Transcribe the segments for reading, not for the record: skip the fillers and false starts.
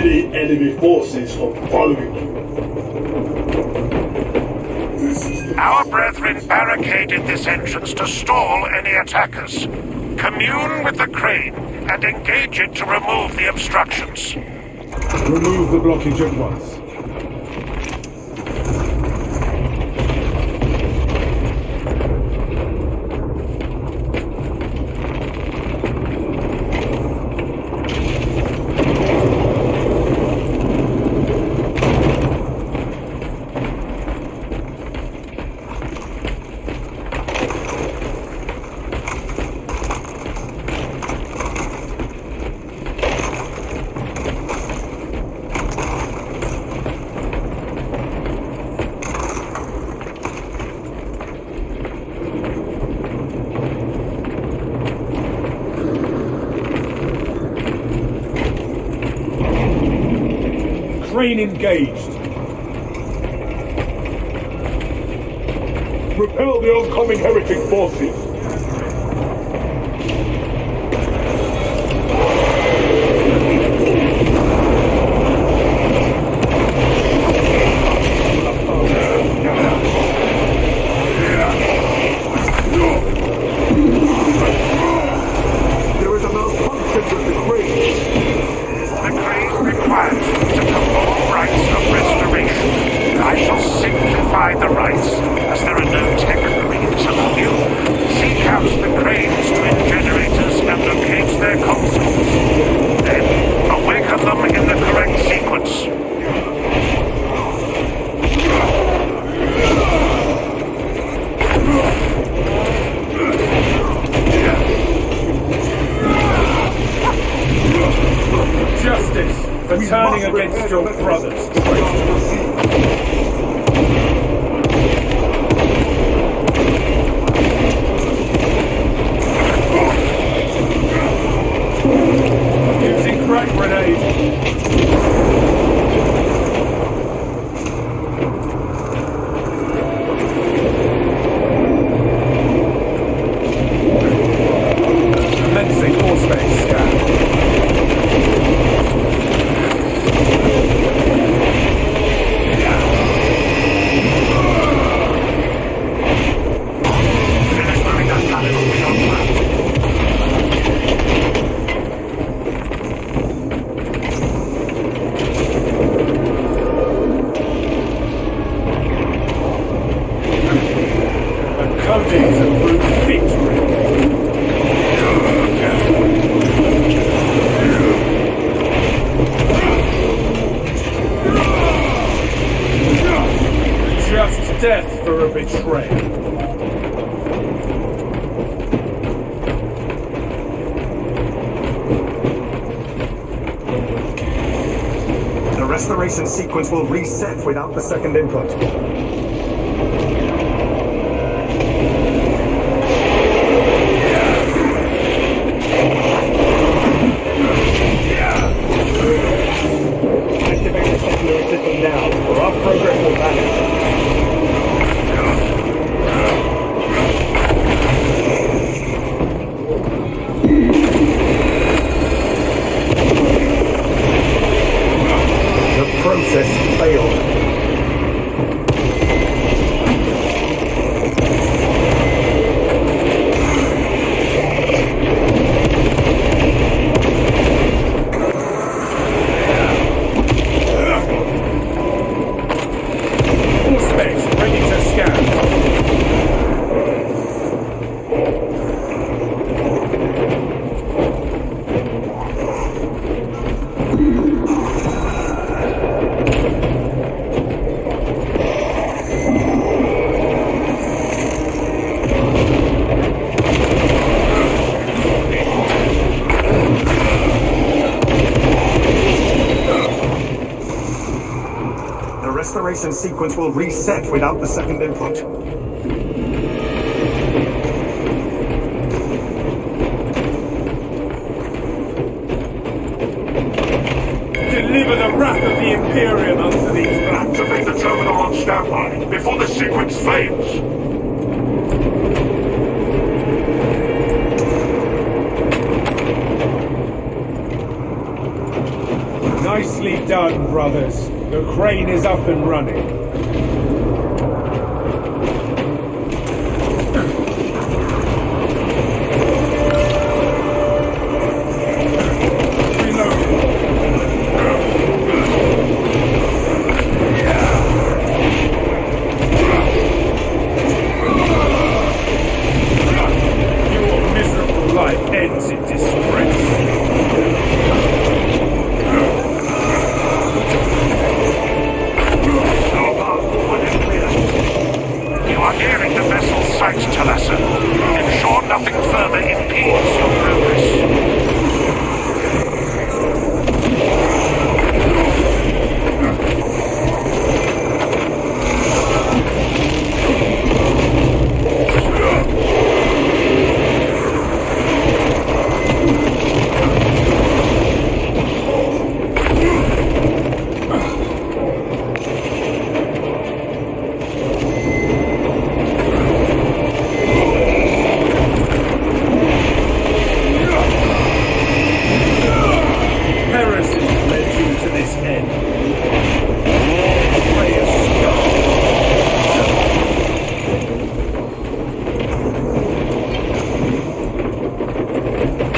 any enemy forces from following you. Our brethren barricaded this entrance to stall any attackers. Commune with the crane and engage it to remove the obstructions. Remove the blockage at once. Crane engaged. Repel the oncoming heretic forces. There is a malfunction with the crane. The crane requires you to perform rites of restoration. I shall simplify the rites, as there are no tech cranes among you. Seek out the crane's twin generators and locate their consoles. Then, awaken them in the correct sequence. Justice for turning against your brothers. Using crack grenade. Commencing horseback scan. Codex of brute victory. Just death for a betrayal. The restoration sequence will reset without the second input. Activate the secondary system now, or our progress will vanish. The process failed. Ready to scan. The restoration sequence will reset without the second input. Deliver the wrath of the Imperium unto these rats. Activate the terminal on standby before the sequence fails. Nicely done, brothers. The crane is up and running. Ensure nothing further impedes your progress.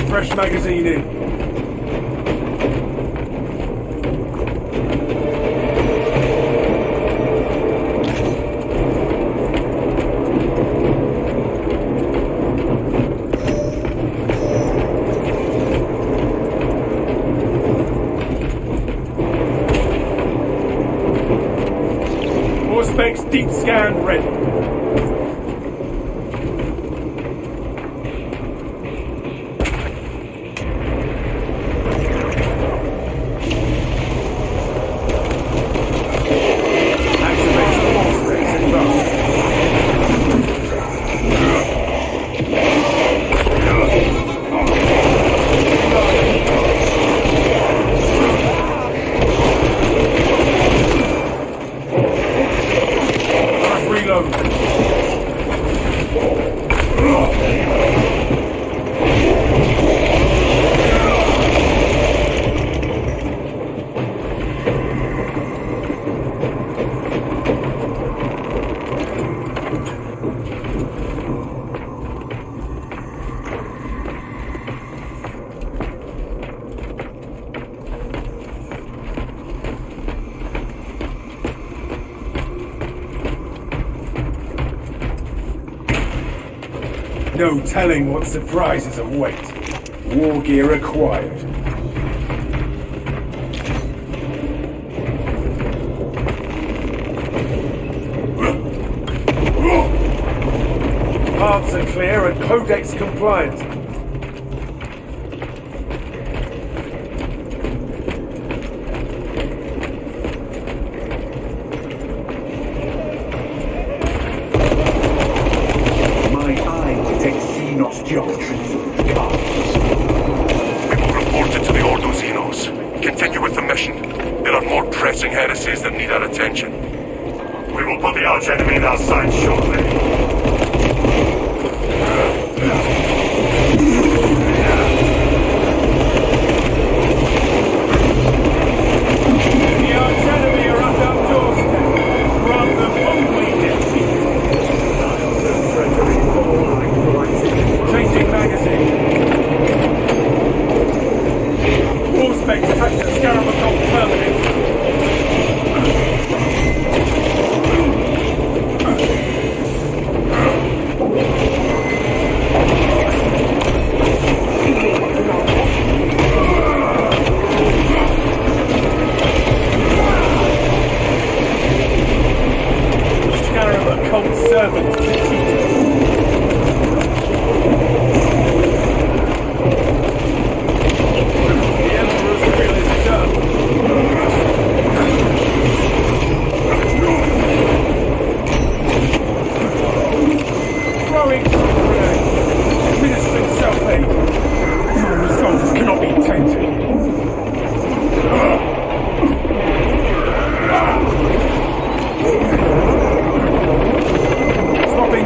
Fresh magazine in. Specs deep scan ready. No telling what surprises await. War gear acquired. Paths are clear and codex compliant. Heresies that need our attention. We will put the arch enemy in our sight shortly. The arch enemy are at our doorstep. Grant them only defeat. Changing magazine. War specs attached to 𝔤𝔤𝔠𝔢𝔫𝔰 permanent. Servant defeated. The Emperor's will is done. Throwing grenade. Administering self-aid. Your resolve cannot be tainted. Swapping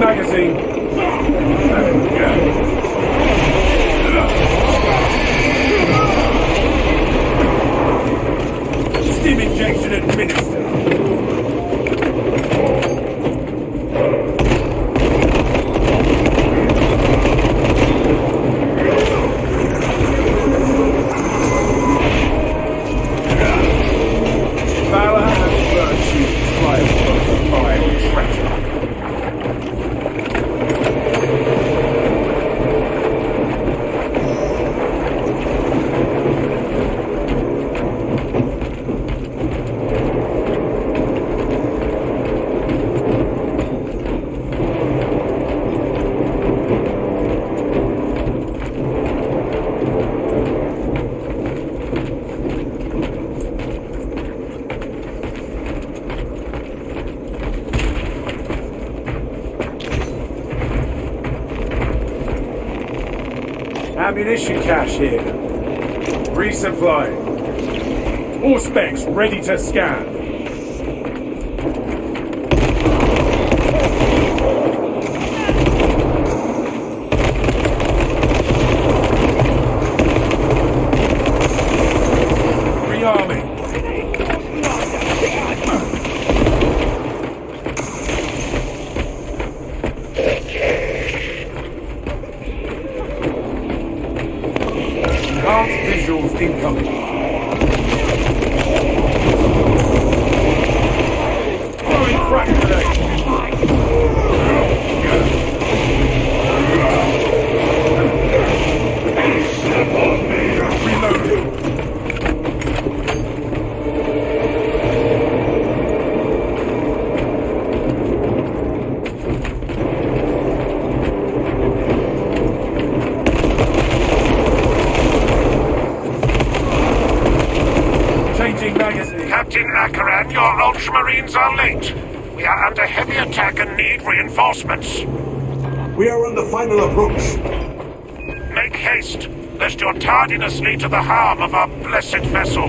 Ammunition cache here. Resupply. All specs ready to scan. Rearming. Enhanced visuals incoming. Throwing crack grenade. Reloading. Changing magazine. Captain Akaran, your Ultramarines are late. We are under heavy attack and need reinforcements. We are on the final approach. Make haste, lest your tardiness lead to the harm of our blessed vessel.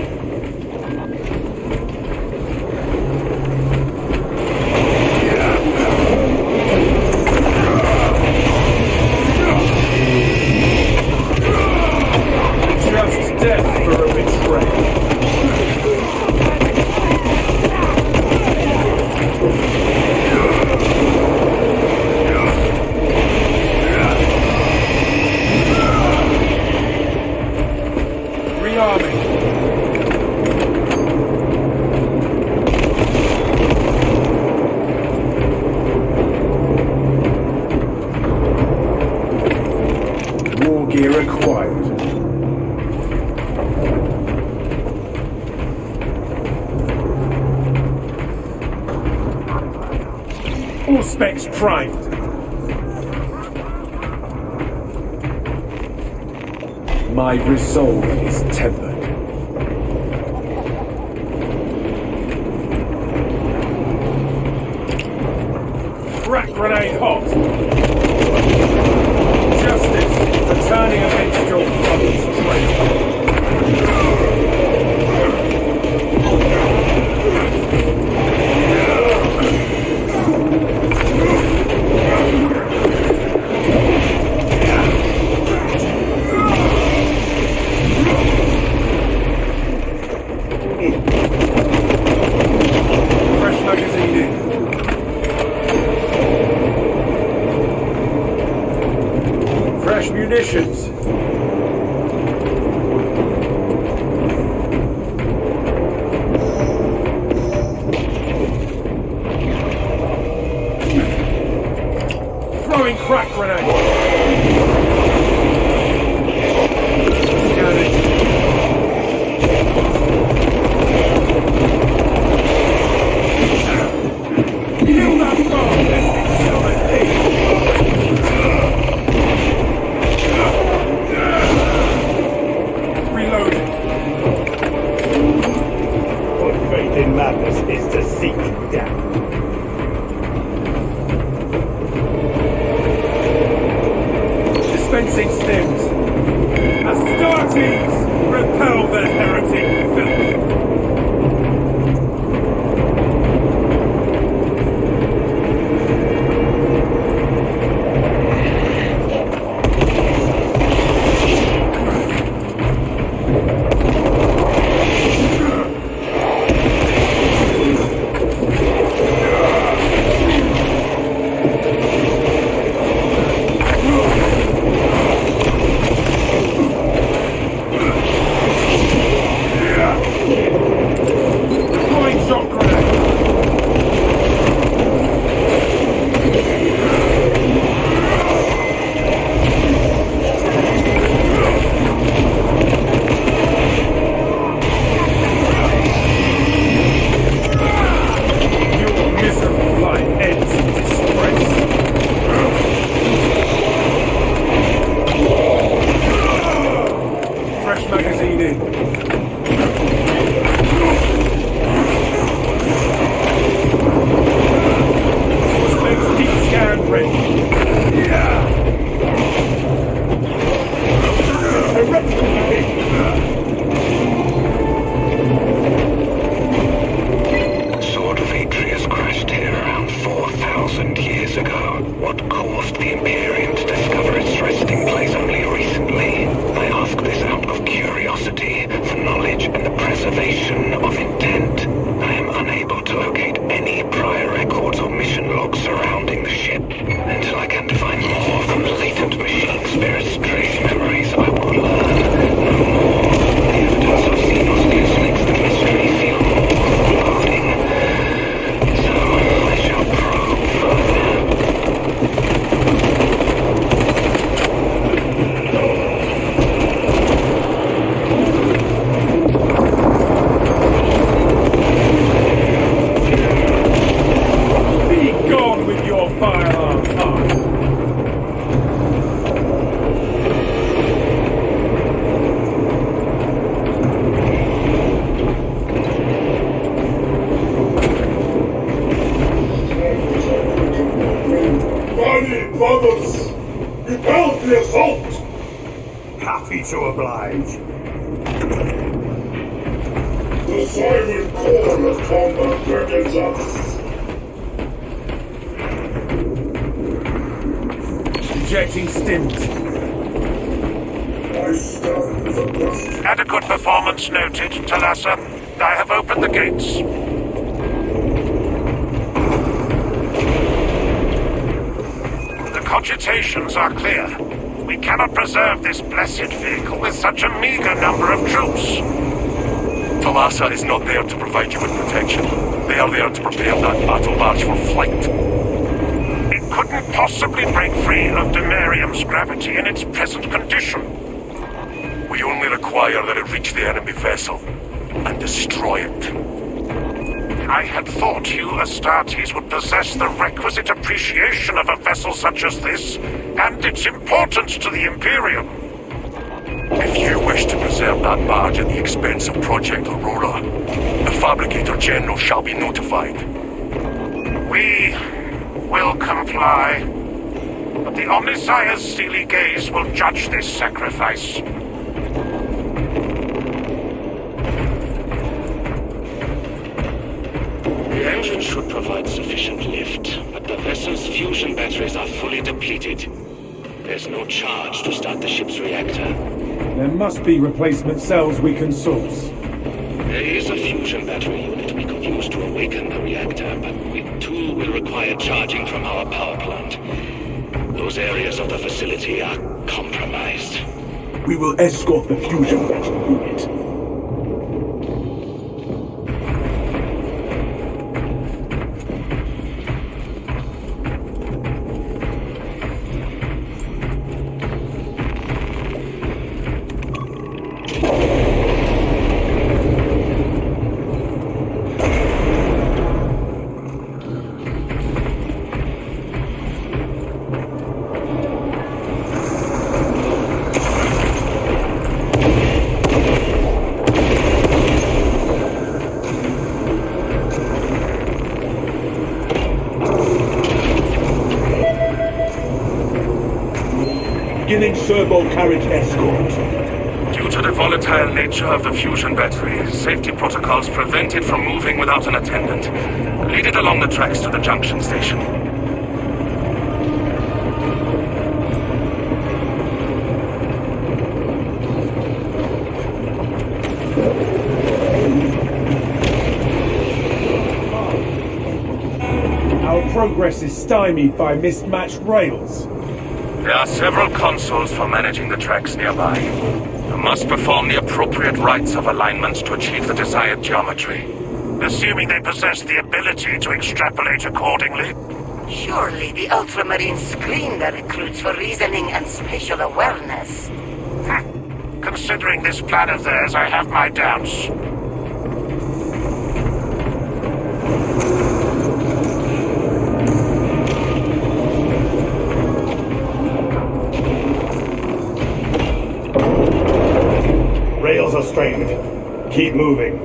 Just death for a betrayal. Rearming. War gear acquired. All specs primed. My resolve is tempered. Crack grenade hot. Justice, returning against your brother's traitor. Fresh magazine in. Fresh munitions. Throwing crack grenade. Scanning. Kill that bomb! Reloading. Put faith in madness is to seek death. centuries ago, what caused the Imperium to discover its resting place only recently? I ask this out of curiosity, for knowledge and the preservation of intent. I am unable to locate any prior records or mission logs surrounding the ship. Until I can find more from latent machine spirits' trace memories, I will learn no more. The evidence of 𝔂𝔤𝔢𝔠𝔢 links the mystery seal more loading. So I shall probe further. Be gone with your firearms, ℑ. Mighty brothers, repel the assault! Happy to oblige. The silent call of combat beckons us. Injecting stint. I stand with a dust. Adequate performance noted, 𝔤𝔢𝔢. I have opened the gates. The cogitations are clear. We cannot preserve this blessed vehicle with such a meager number of troops. 𝔤𝔢𝔢 is not there to provide you with protection. They are there to prepare that battle barge for flight. It couldn't possibly break free of Demarium's gravity in its present condition. We only require that it reach the enemy vessel and destroy it. I had thought you Astartes would possess the requisite appreciation of a vessel such as this, and its importance to the Imperium. If you wish to preserve that barge at the expense of Project Aurora, the Fabricator General shall be notified. We will comply, but the Omnissiah's steely gaze will judge this sacrifice. The engine should provide sufficient lift, but the vessel's fusion batteries are fully depleted. There's no charge to start the ship's reactor. There must be replacement cells we can source. There is a fusion battery unit we could use to awaken the reactor, but it too will require charging from our power plant. Those areas of the facility are compromised. We will escort the fusion battery unit. Beginning servo carriage escort. Due to the volatile nature of the fusion battery, safety protocols prevent it from moving without an attendant. Lead it along the tracks to the junction station. Our progress is stymied by mismatched rails. There are several consoles for managing the tracks nearby. You must perform the appropriate rites of alignment to achieve the desired geometry. Assuming they possess the ability to extrapolate accordingly. Surely the Ultramarines screen their recruits for reasoning and spatial awareness. Considering this plan of theirs, I have my doubts. Rails are strained. Keep moving.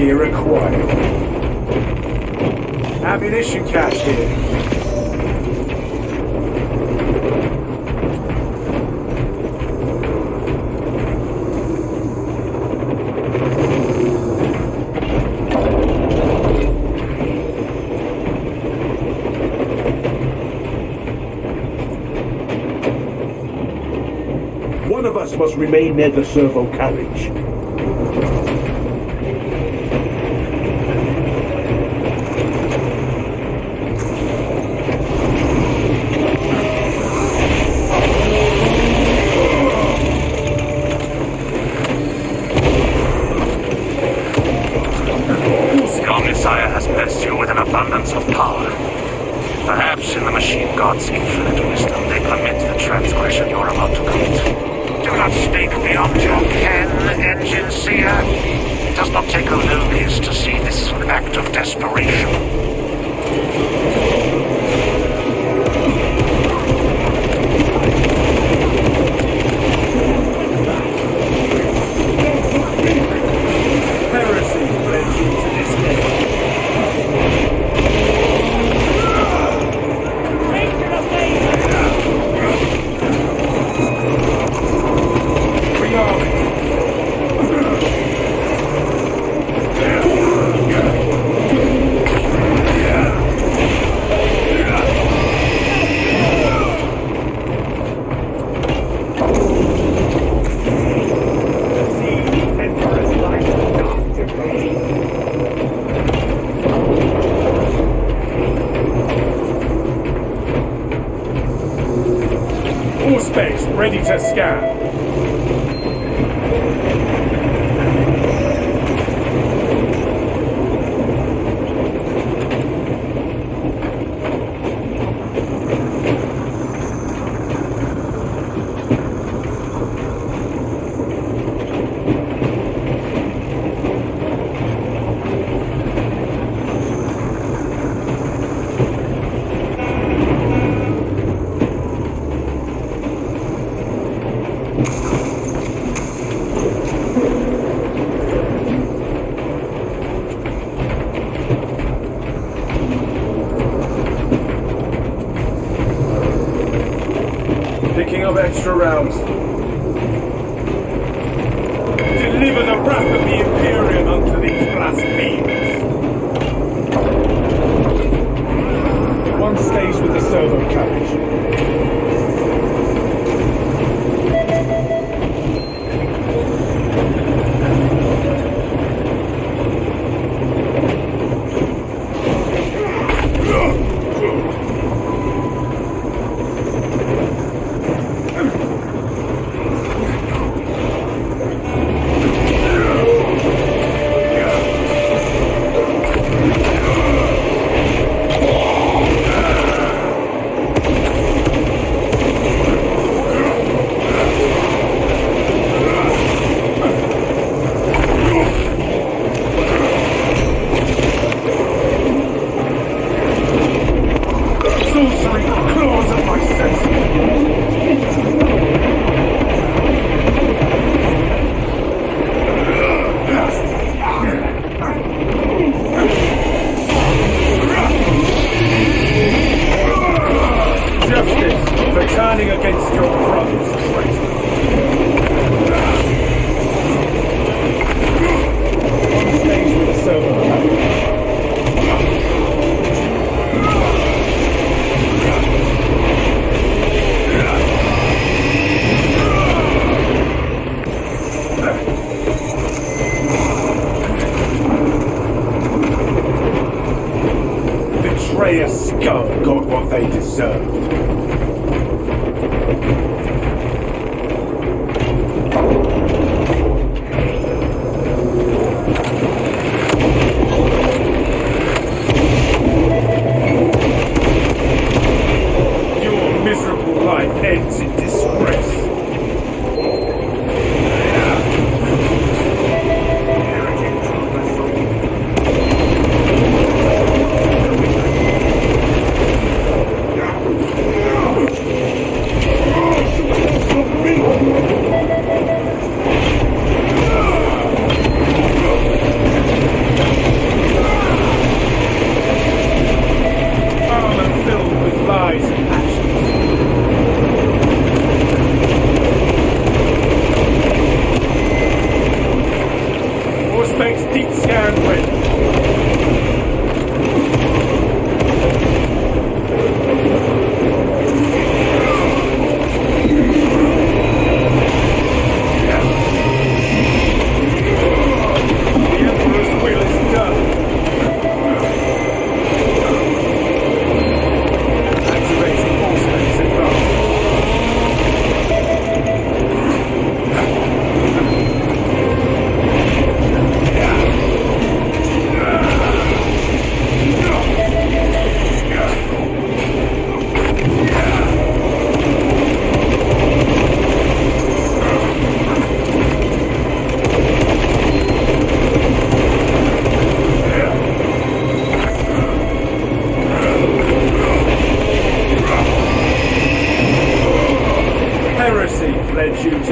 Gear acquired. Ammunition cache here. One of us must remain near the servo carriage. 𝔇𝔞𝔴𝔫 has blessed you with an abundance of power. Perhaps in the machine god's infinite wisdom they permit the transgression you're about to commit. Do not speak beyond your ken, engine seer. It does not take a Lugies to see this is an act of desperation. All space ready to scan. Picking up extra rounds. Deliver the wrath of the Imperium unto these blasphemers. One stays with the servo carriage.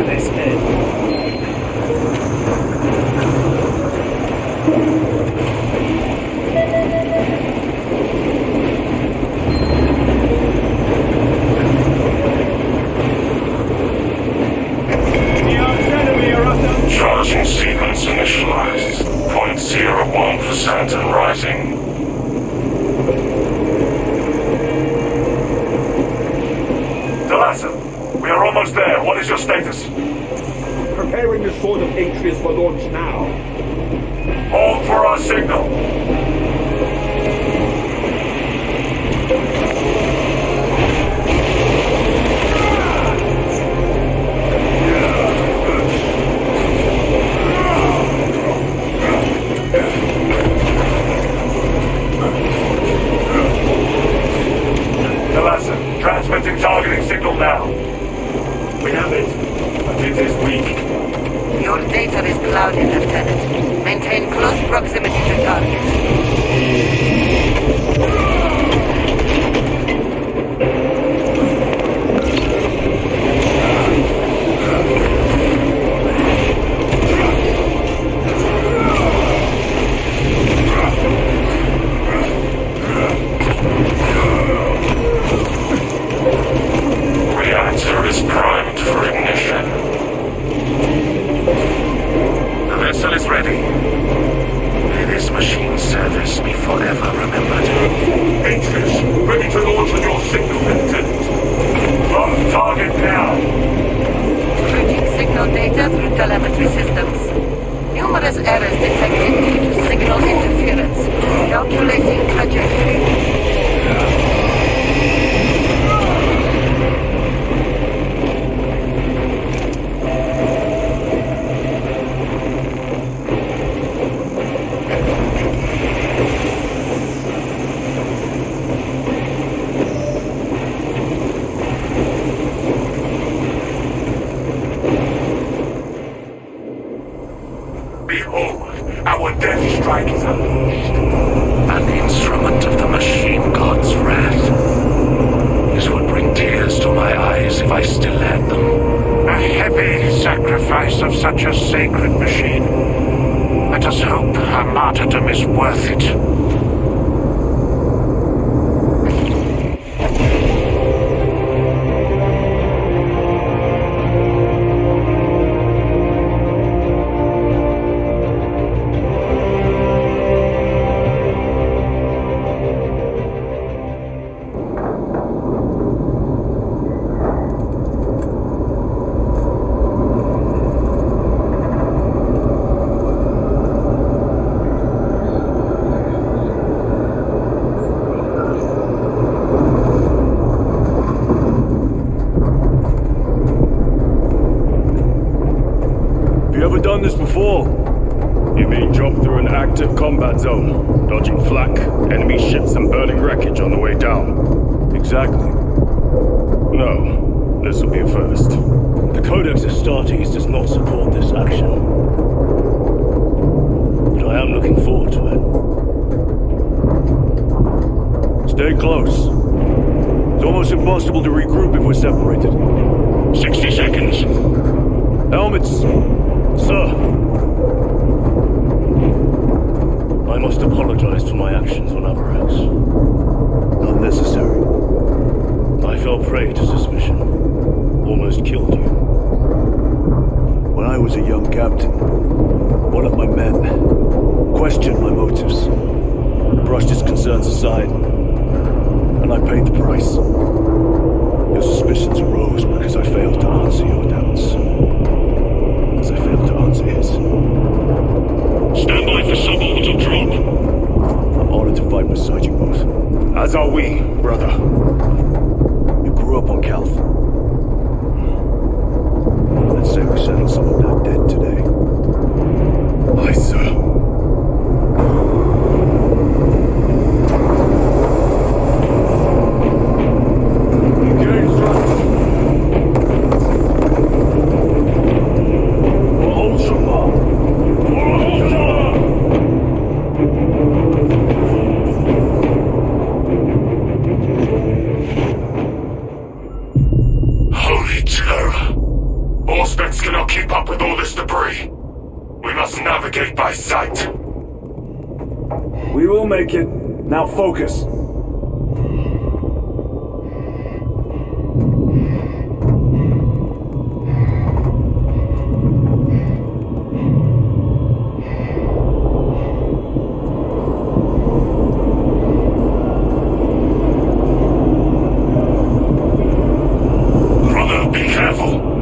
to this end. Charging sequence initialized. 0.01% and rising. 𝔇𝔞𝔴𝔫'𝔰, we are almost there. What is your status? Preparing the sword of 𝔂𝔂𝔬𝔰 for launch now. Hold for our signal. 𝔇𝔞𝔴𝔫'𝔰, transmitting targeting signal now. We have it, but it is weak. Your data is clouded, Lieutenant. Maintain close proximity to target. Reactor is primed for ignition. The vessel is ready. May this machine service be forever remembered. Aegis, ready to launch on your signal, Lieutenant. On target now. Routing signal data through telemetry systems. Numerous errors detected due to signal interference. Calculating trajectory. Behold, our death strike is unleashed. An instrument of the machine god's wrath. This would bring tears to my eyes if I still had them. A heavy sacrifice of such a sacred machine. Let us hope her martyrdom is worth it. Ever done this before? You mean jump through an active combat zone, dodging flak, enemy ships and burning wreckage on the way down? Exactly. No, this will be a first. The Codex Astartes does not support this action. But I am looking forward to it. Stay close. It's almost impossible to regroup if we're separated. 60 seconds. Helmets! Sir, I must apologize for my actions on Avarax. Unnecessary. I fell prey to suspicion. Almost killed you. When I was a young captain, one of my men questioned my motives, brushed his concerns aside, and I paid the price. Your suspicions arose because I failed to answer your doubts. As I failed to answer his. Stand by for suborbital drop. I'm honored to fight beside you both. As are we, brother. You grew up on Calth. Let's say we settle some of that debt today. Aye, sir. cannot keep up with all this debris. We must navigate by sight. We will make it. Now focus. Brother, be careful.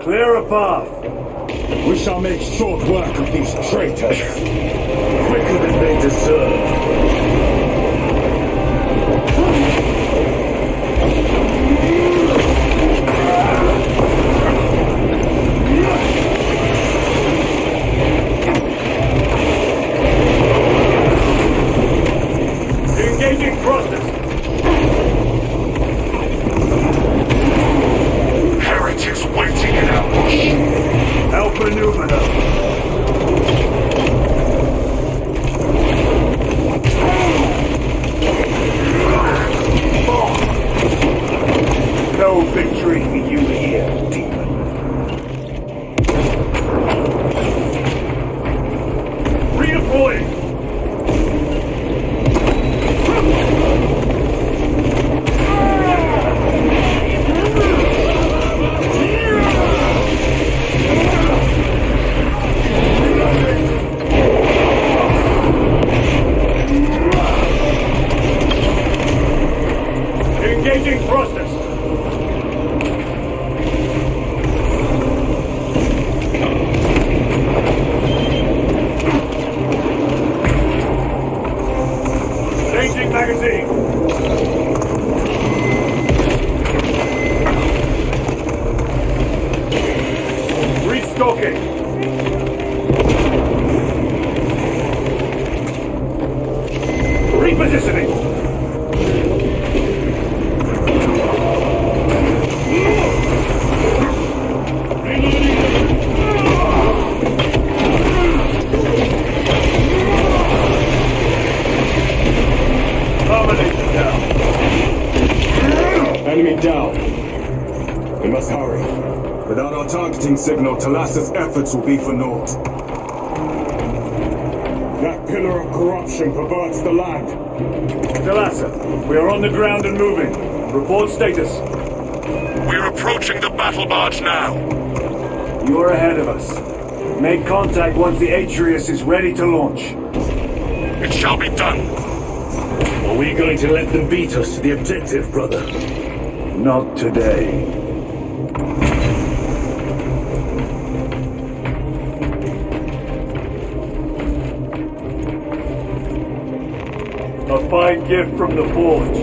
Clear a path. We shall make short work of these traitors. Quicker than they deserve. Engaging thrusters. Heretics waiting in ambush. Help maneuver them. No victory for you here, demon. Redeploying. Engaging thrusters. Changing magazine. Restocking. Repositioning. Enemy down. We must hurry. Without our targeting signal, 𝔞𝔴's efforts will be for naught. That pillar of corruption perverts the land. 𝔞𝔴, we are on the ground and moving. Report status. We're approaching the battle barge now. You are ahead of us. Make contact once the 𝔂𝔄𝔄 is ready to launch. It shall be done. Are we going to let them beat us to the objective, brother? Not today. A fine gift from the forge.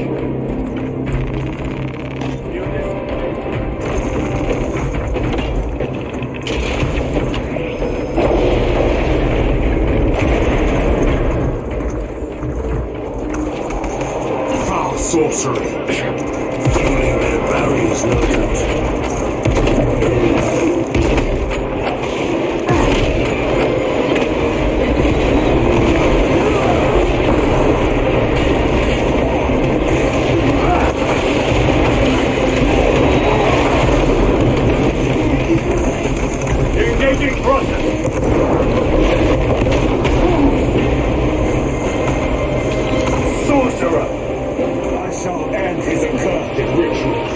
Foul sorcery. Barriers, no doubt. Engaging thrusters. Sorcerer! I shall end his accursed rituals.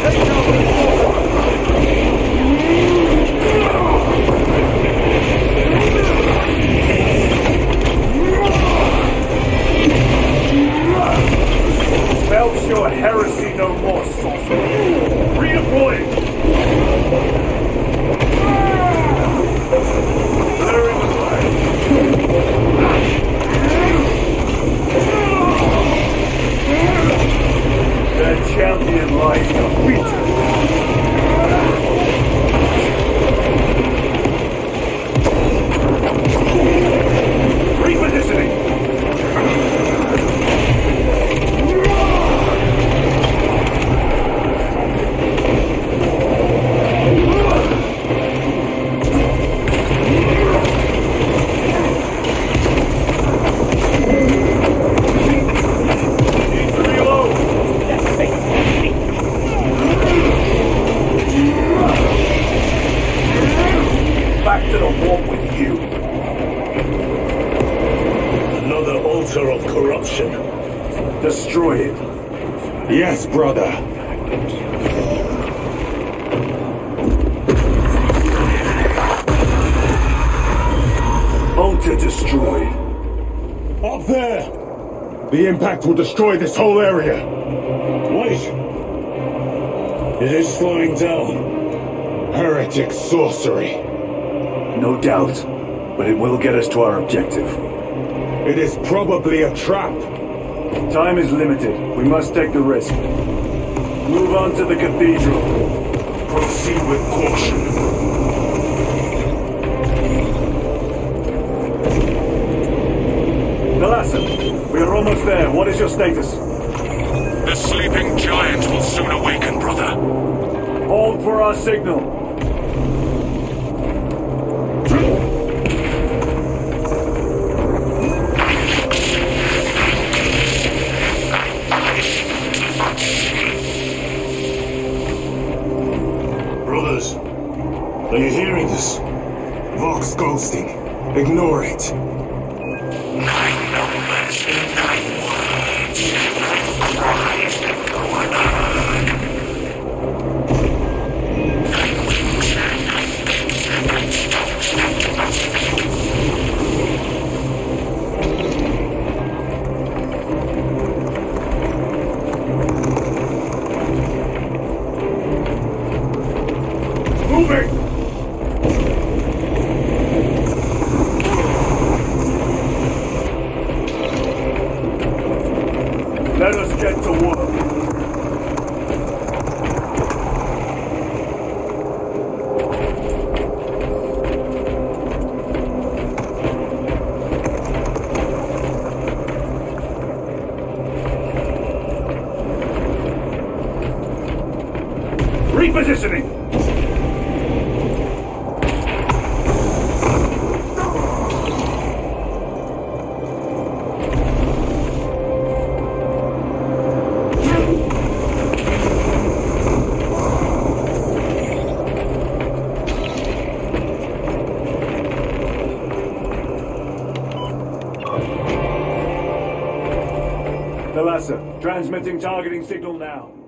Let's go. Yes, brother. Altar destroyed. Up there! The impact will destroy this whole area. Wait! It is slowing down. Heretic sorcery. No doubt, but it will get us to our objective. It is probably a trap. Time is limited. We must take the risk. Move on to the cathedral. Proceed with caution. 𝔇𝔞𝔴𝔫'𝔰, we are almost there. What is your status? The sleeping giant will soon awaken, brother. Hold for our signal. Brothers, are you hearing this? Vox ghosting. Ignore it. 9 numbers, 9 words, 9 cries that go unheard. 9 wings, 9 gates, 9 stones, 9 Moving! Let us get to work. Repositioning! 𝔇𝔞𝔴𝔫'𝔰, transmitting targeting signal now.